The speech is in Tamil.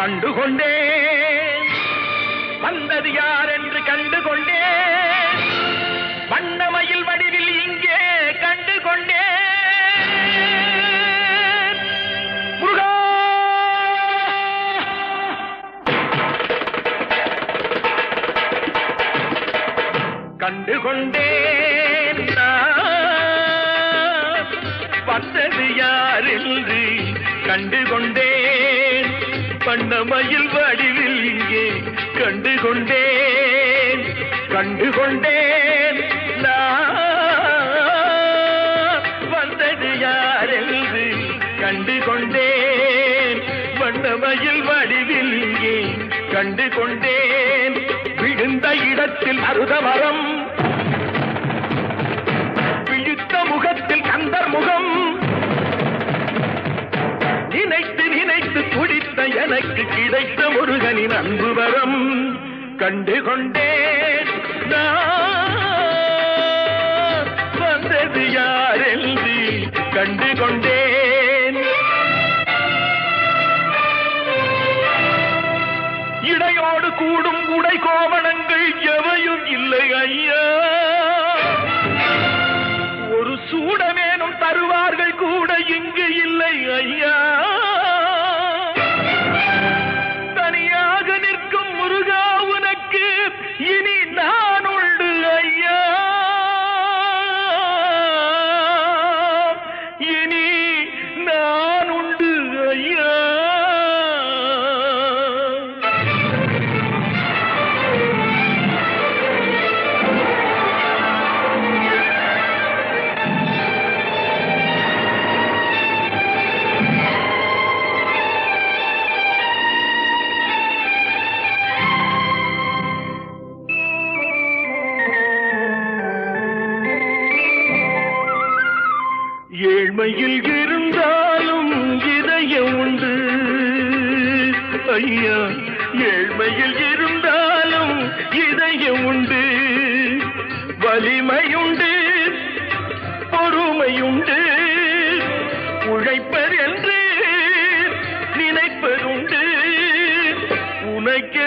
கண்டுகொண்டேன் வந்தது யார் என்று கண்டுகொண்டேன் வண்ணமயில் வடிவில் இங்கே கண்டுகொண்டேன் முருகா கண்டுகொண்டேன் வந்தது யார் என்று கண்டுகொண்டேன் வண்ணமயில் வடிவில் இங்கே கண்டுகொண்டேன் கண்டுகொண்டேன் வந்தது யார் என்று கண்டுகொண்டேன் வண்ணமயில் வடிவில் இங்கே கண்டுகொண்டேன் விழுந்த இடத்தில் மருதமரம் விழித்த முகத்தில் கந்தர் முகம் நினைத்து நினைத்து துடித்த எனக்கு கிடைத்த முருகனின் அன்பு வரம் கண்டுகொண்டேன் வந்தது யார் என்று கண்டுகொண்டேன் இடையோடு கூடும் உடை கோவணங்கள் எவையும் இல்லை ஐயா ஒரு சூடமேனும் தருவார்கள் கூட இங்கு இல்லை ஐயா தனியாக நிற்கும் முருகா உனக்கு இனி நான் உண்டு ஐயா இனி நான் உண்டு ஐயா ஏழ்மையில் இருந்தாலும் இதயம் உண்டு ஐயா ஏழ்மையில் இருந்தாலும் இதயம் உண்டு வலிமையுண்டு பொறுமையுண்டு உழைப்பதென்று நினைப்பதுண்டு உனக்கு